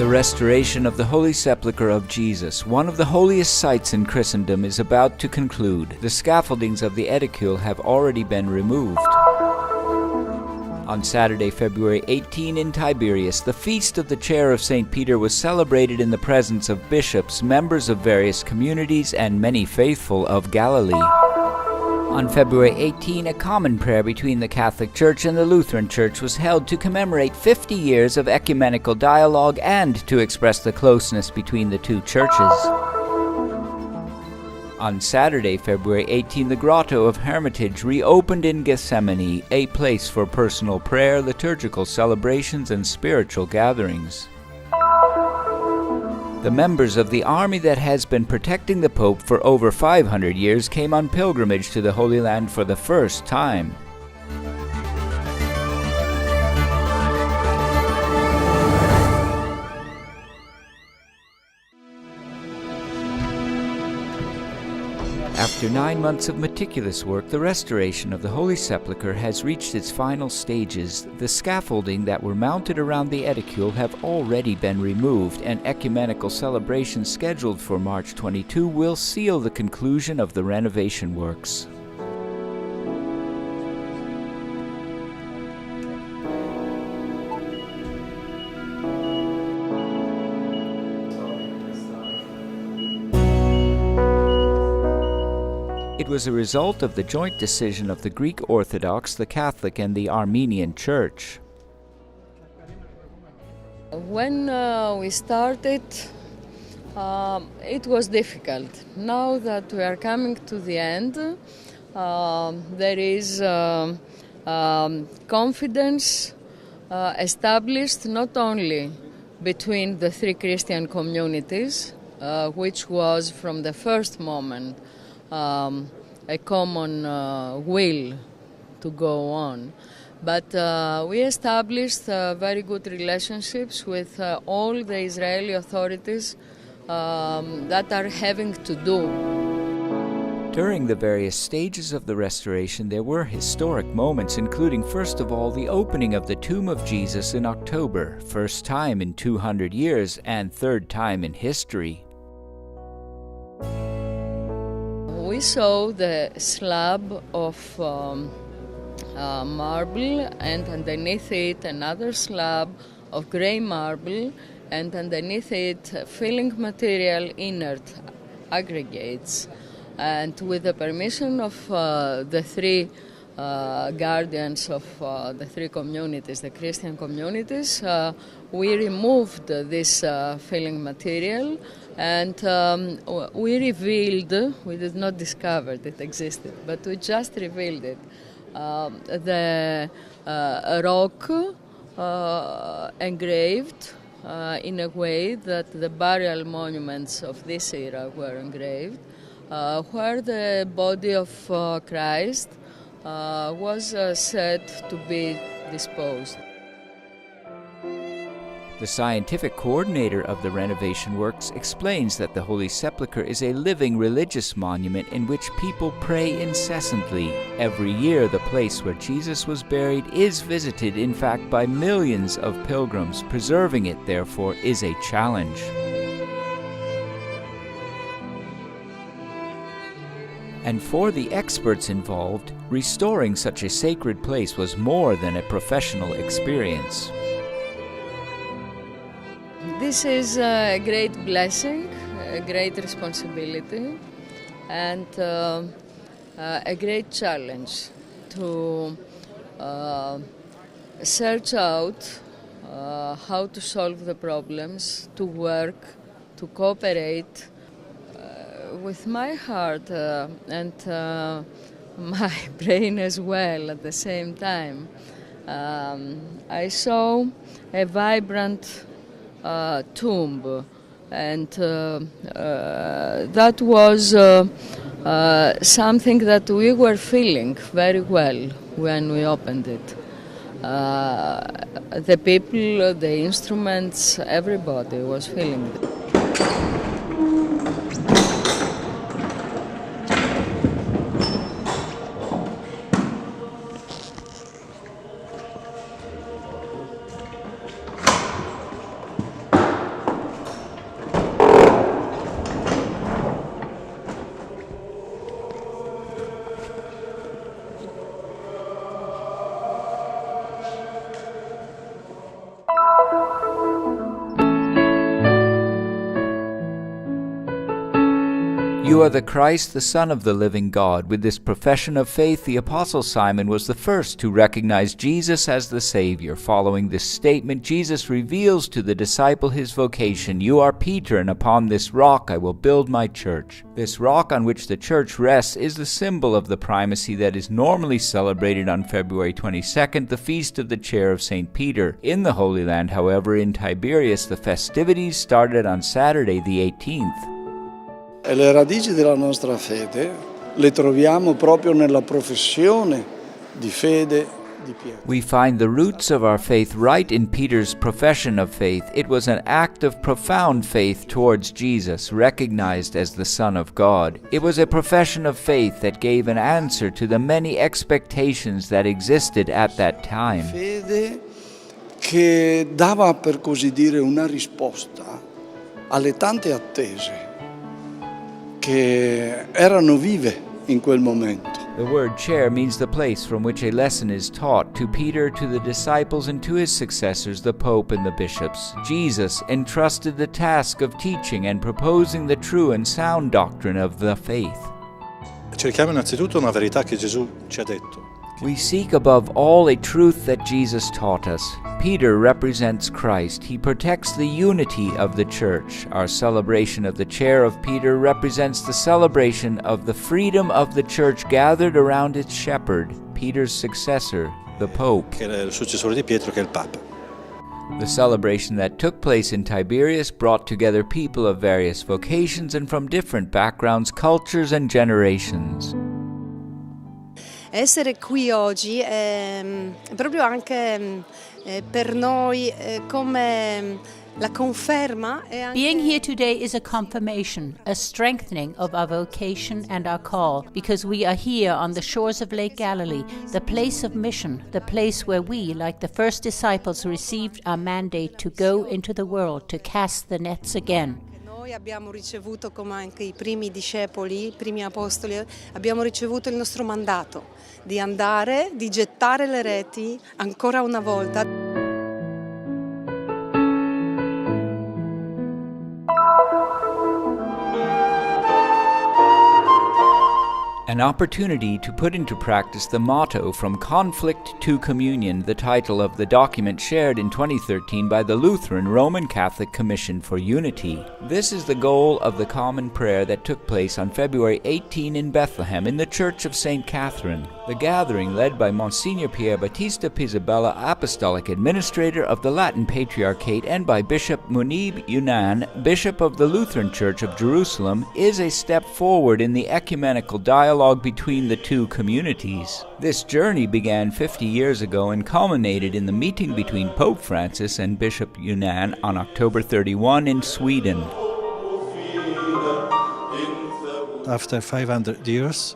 The restoration of the Holy Sepulchre of Jesus, one of the holiest sites in Christendom, is about to conclude. The scaffoldings of the edicule have already been removed. On Saturday, February 18 in Tiberias, the feast of the Chair of St. Peter was celebrated in the presence of bishops, members of various communities, and many faithful of Galilee. On February 18, a common prayer between the Catholic Church and the Lutheran Church was held to commemorate 50 years of ecumenical dialogue and to express the closeness between the two churches. On Saturday, February 18, the Grotto of Hermitage reopened in Gethsemane, a place for personal prayer, liturgical celebrations, and spiritual gatherings. The members of the army that has been protecting the Pope for over 500 years came on pilgrimage to the Holy Land for the first time. After 9 months of meticulous work, the restoration of the Holy Sepulchre has reached its final stages. The scaffolding that were mounted around the edicule have already been removed, and ecumenical celebrations scheduled for March 22 will seal the conclusion of the renovation works. It was a result of the joint decision of the Greek Orthodox, the Catholic, and the Armenian Church. When we started, it was difficult. Now that we are coming to the end, there is confidence established not only between the three Christian communities, which was from the first moment a common will to go on. But we established very good relationships with all the Israeli authorities that are having to do. During the various stages of the restoration, there were historic moments, including first of all the opening of the tomb of Jesus in October, first time in 200 years and third time in history. We saw the slab of marble, and underneath it another slab of grey marble, and underneath it filling material, inert aggregates. And with the permission of the three guardians of the three communities, the Christian communities, we removed this filling material, and we revealed, we did not discover it existed, but we just revealed it. The rock engraved in a way that the burial monuments of this era were engraved, where the body of Christ was said to be disposed. The scientific coordinator of the renovation works explains that the Holy Sepulchre is a living religious monument in which people pray incessantly. Every year, the place where Jesus was buried is visited, in fact, by millions of pilgrims. Preserving it, therefore, is a challenge. And for the experts involved, restoring such a sacred place was more than a professional experience. This is a great blessing, a great responsibility, and a great challenge to search out how to solve the problems, to work, to cooperate with my heart and my brain as well at the same time. I saw a vibrant tomb, and that was something that we were feeling very well when we opened it. The people, the instruments, everybody was feeling it. "You are the Christ, the Son of the living God." With this profession of faith, the Apostle Simon was the first to recognize Jesus as the Savior. Following this statement, Jesus reveals to the disciple his vocation: "You are Peter, and upon this rock I will build my church." This rock on which the church rests is the symbol of the primacy that is normally celebrated on February 22nd, the feast of the Chair of St. Peter. In the Holy Land, however, in Tiberias, the festivities started on Saturday the 18th. E le radici della nostra fede le troviamo proprio nella professione di fede di Pietro. We find the roots of our faith right in Peter's profession of faith. It was an act of profound faith towards Jesus, recognized as the Son of God. It was a profession of faith that gave an answer to the many expectations that existed at that time. Fede che dava, per così dire, una risposta alle tante attese che erano vive in quel momento. The word chair means the place from which a lesson is taught to Peter, to the disciples, and to his successors, the Pope and the bishops. Jesus entrusted the task of teaching and proposing the true and sound doctrine of the faith. Cerchiamo innanzitutto una verità che Gesù ci ha detto. We seek above all a truth that Jesus taught us. Peter represents Christ. He protects the unity of the Church. Our celebration of the Chair of Peter represents the celebration of the freedom of the Church gathered around its shepherd, Peter's successor, the Pope. Che era il successore di Pietro, che è il Papa. The celebration that took place in Tiberias brought together people of various vocations and from different backgrounds, cultures, and generations. Essere qui oggi è proprio anche per noi come la conferma. Being here today is a confirmation, a strengthening of our vocation and our call, because we are here on the shores of Lake Galilee, the place of mission, the place where we, like the first disciples, received our mandate to go into the world, to cast the nets again. Noi abbiamo ricevuto, come anche i primi discepoli, i primi apostoli, abbiamo ricevuto il nostro mandato di andare, di gettare le reti ancora una volta. An opportunity to put into practice the motto "From Conflict to Communion," the title of the document shared in 2013 by the Lutheran Roman Catholic Commission for Unity. This is the goal of the common prayer that took place on February 18 in Bethlehem in the Church of St. Catherine. The gathering, led by Monsignor Pier Battista Pisabella, Apostolic Administrator of the Latin Patriarchate, and by Bishop Munib Yunan, Bishop of the Lutheran Church of Jerusalem, is a step forward in the ecumenical dialogue between the two communities. This journey began 50 years ago and culminated in the meeting between Pope Francis and Bishop Yunan on October 31 in Sweden. After 500 years,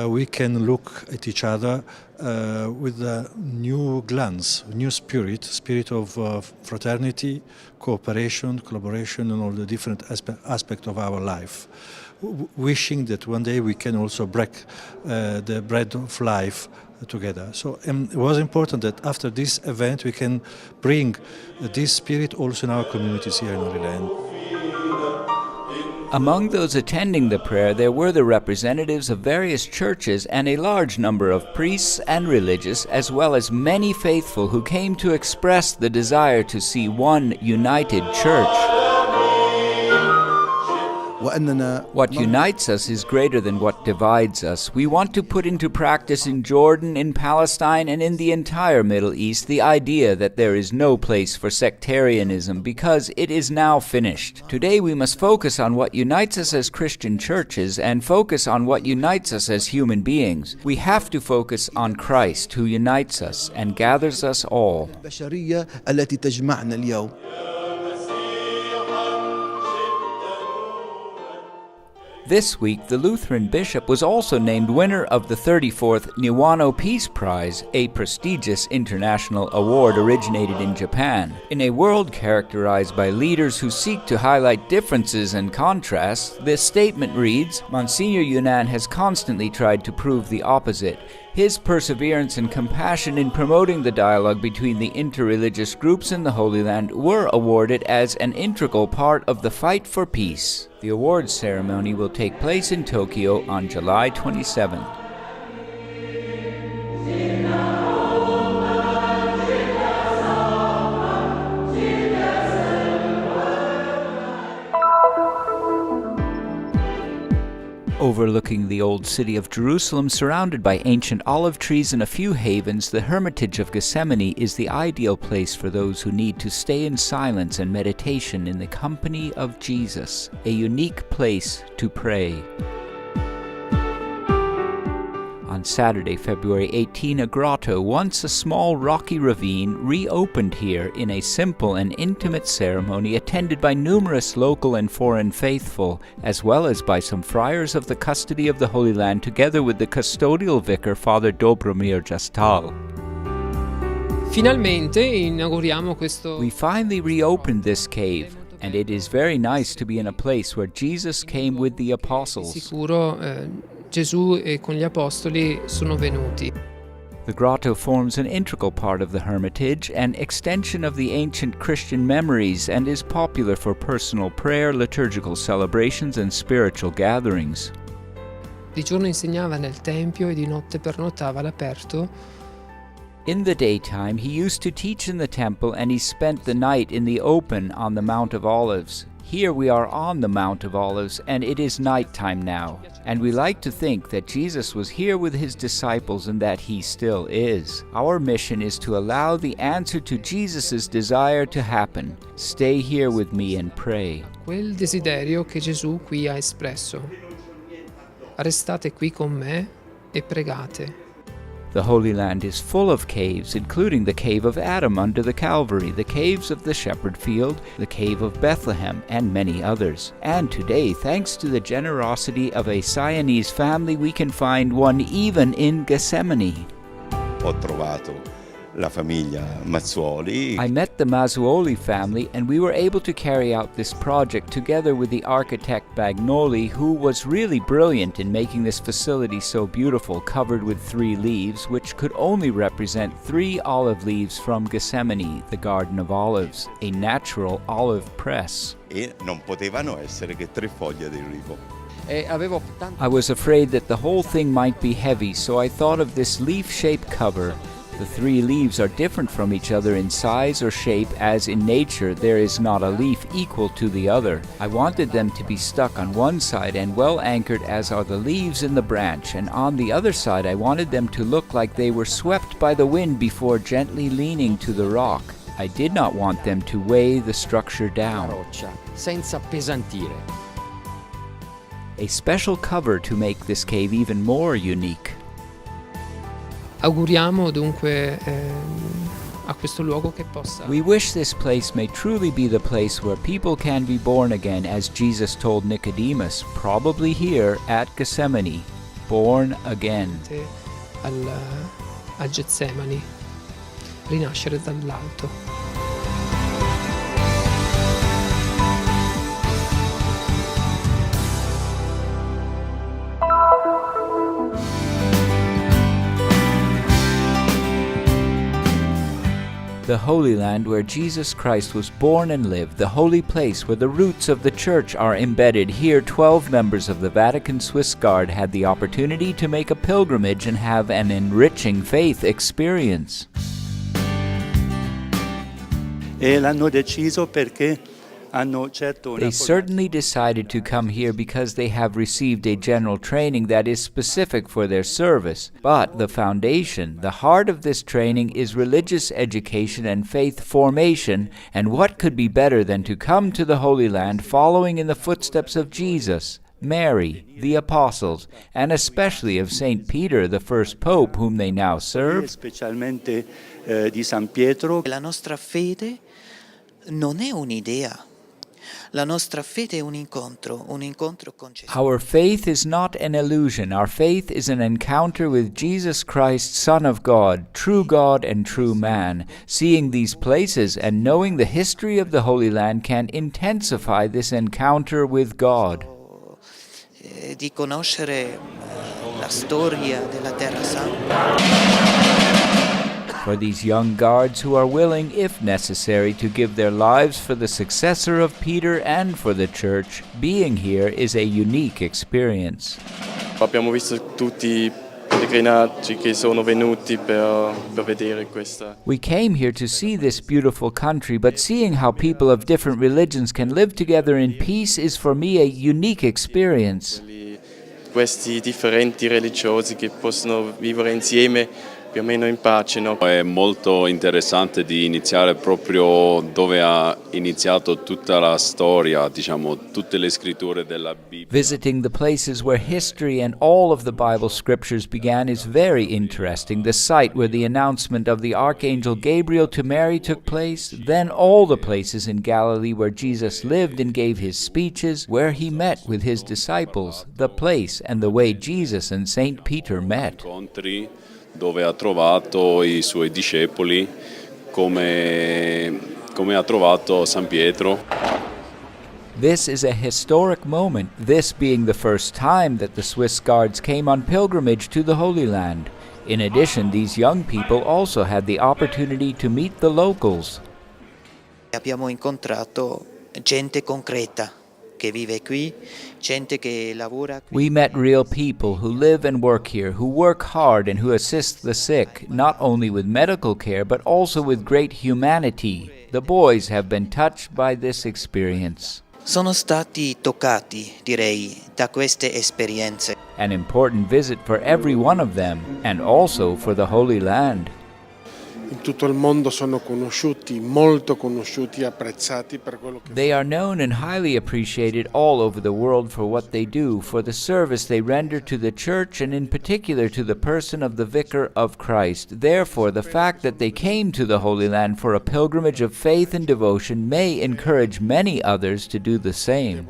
we can look at each other with a new glance, new spirit of fraternity, cooperation, collaboration, and all the different aspects of our life. Wishing that one day we can also break the bread of life together. So it was important that after this event we can bring this spirit also in our communities here in Holy Land. Among those attending the prayer, there were the representatives of various churches and a large number of priests and religious, as well as many faithful who came to express the desire to see one united church. What unites us is greater than what divides us. We want to put into practice in Jordan, in Palestine, and in the entire Middle East the idea that there is no place for sectarianism because it is now finished. Today we must focus on what unites us as Christian churches and focus on what unites us as human beings. We have to focus on Christ who unites us and gathers us all. This week, the Lutheran bishop was also named winner of the 34th Niwano Peace Prize, a prestigious international award originated in Japan. In a world characterized by leaders who seek to highlight differences and contrasts, this statement reads, Monsignor Yunan has constantly tried to prove the opposite. His perseverance and compassion in promoting the dialogue between the interreligious groups in the Holy Land were awarded as an integral part of the fight for peace. The awards ceremony will take place in Tokyo on July 27th. Overlooking the old city of Jerusalem, surrounded by ancient olive trees and a few havens, the Hermitage of Gethsemane is the ideal place for those who need to stay in silence and meditation in the company of Jesus, a unique place to pray. On Saturday, February 18, a grotto, once a small rocky ravine, reopened here in a simple and intimate ceremony attended by numerous local and foreign faithful, as well as by some friars of the custody of the Holy Land, together with the custodial vicar, Father Dobromir Jastal. Finalmente inauguriamo questo. We finally reopened this cave, and it is very nice to be in a place where Jesus came with the apostles. Sicuro Gesù e con gli apostoli sono venuti. The grotto forms an integral part of the Hermitage, an extension of the ancient Christian memories, and is popular for personal prayer, liturgical celebrations, and spiritual gatherings. Di giorno insegnava nel tempio e di notte pernottava all'aperto. In the daytime, he used to teach in the temple, and he spent the night in the open on the Mount of Olives. Here we are on the Mount of Olives, and it is nighttime now. And we like to think that Jesus was here with his disciples and that he still is. Our mission is to allow the answer to Jesus' desire to happen. Stay here with me and pray. Quel desiderio che Gesù qui ha espresso. Restate qui con me e pregate. The Holy Land is full of caves, including the Cave of Adam under the Calvary, the caves of the Shepherd Field, the Cave of Bethlehem, and many others. And today, thanks to the generosity of a Sienese family, we can find one even in Gethsemane. Ho trovato la famiglia Mazzuoli. I met the Mazzuoli family, and we were able to carry out this project together with the architect Bagnoli, who was really brilliant in making this facility so beautiful, covered with 3 leaves, which could only represent 3 olive leaves from Gethsemane, the Garden of Olives, a natural olive press. E non potevano essere che 3 foglie di olivo. I was afraid that the whole thing might be heavy, so I thought of this leaf-shaped cover. The 3 leaves are different from each other in size or shape, as in nature there is not a leaf equal to the other. I wanted them to be stuck on one side and well anchored as are the leaves in the branch, and on the other side I wanted them to look like they were swept by the wind before gently leaning to the rock. I did not want them to weigh the structure down. Senza pesantire. A special cover to make this cave even more unique. Auguriamo dunque a questo luogo che possa. We wish this place may truly be the place where people can be born again, as Jesus told Nicodemus, probably here at Gethsemane, born again. Al Getsemani, rinascere dall'alto. The Holy Land where Jesus Christ was born and lived, the holy place where the roots of the Church are embedded. Here 12 members of the Vatican Swiss Guard had the opportunity to make a pilgrimage and have an enriching faith experience. E l'hanno deciso perché They certainly decided to come here because they have received a general training that is specific for their service. But the foundation, the heart of this training, is religious education and faith formation, and what could be better than to come to the Holy Land following in the footsteps of Jesus, Mary, the apostles, and especially of St. Peter, the first pope whom they now serve. Specialmente di San Pietro. La nostra fede non è un'idea. La nostra fede è un incontro con Gesù. Our faith is not an illusion. Our faith is an encounter with Jesus Christ, Son of God and true man. Seeing these places and knowing the history of the Holy Land can intensify this encounter with God. Di conoscere la storia della Terra Santa. For these young guards who are willing, if necessary, to give their lives for the successor of Peter and for the church, being here is a unique experience. Abbiamo visto tutti i pellegrinaggi che sono venuti per vedere questa. We came here to see this beautiful country, but seeing how people of different religions can live together in peace is for me a unique experience. Questi differenti religiosi che possono vivere insieme più o meno in pace, no? È molto interessante di iniziare proprio dove ha iniziato tutta la storia, diciamo, tutte le scritture della Bibbia. Visiting the places where history and all of the Bible scriptures began is very interesting. The site where the announcement of the Archangel Gabriel to Mary took place, then all the places in Galilee where Jesus lived and gave his speeches, where he met with his disciples, the place and the way Jesus and Saint Peter met. Dove ha trovato i suoi discepoli, come ha trovato San Pietro. This is a historic moment, this being the first time that the Swiss Guards came on pilgrimage to the Holy Land. In addition, these young people also had the opportunity to meet the locals. Abbiamo incontrato gente concreta che vive qui, gente che lavora qui. We met real people who live and work here, who work hard and who assist the sick, not only with medical care but also with great humanity. The boys have been touched by this experience. Sono stati toccati, direi, da queste esperienze. An important visit for every one of them, and also for the Holy Land. In tutto il mondo sono conosciuti, molto conosciuti, apprezzati per quello che They are known and highly appreciated all over the world for what they do, for the service they render to the Church and in particular to the person of the Vicar of Christ. Therefore, the fact that they came to the Holy Land for a pilgrimage of faith and devotion may encourage many others to do the same.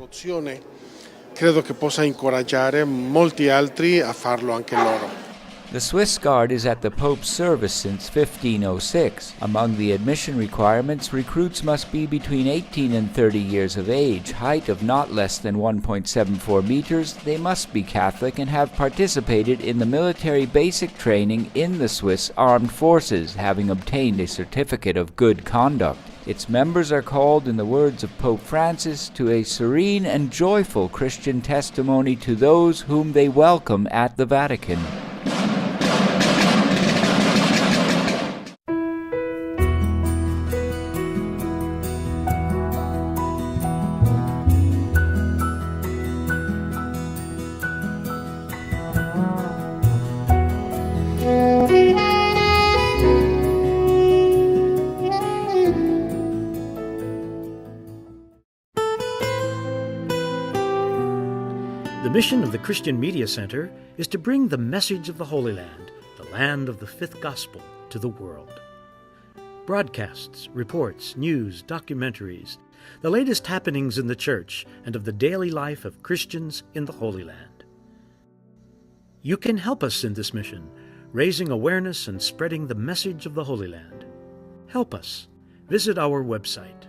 credo che possa incoraggiare molti altri a farlo anche loro. The Swiss Guard is at the Pope's service since 1506. Among the admission requirements, recruits must be between 18 and 30 years of age, height of not less than 1.74 meters, they must be Catholic and have participated in the military basic training in the Swiss Armed Forces, having obtained a certificate of good conduct. Its members are called, in the words of Pope Francis, to a serene and joyful Christian testimony to those whom they welcome at the Vatican. The mission of the Christian Media Center is to bring the message of the Holy Land, the land of the fifth gospel, to the world. Broadcasts, reports, news, documentaries, the latest happenings in the church and of the daily life of Christians in the Holy Land. You can help us in this mission, raising awareness and spreading the message of the Holy Land. Help us. Visit our website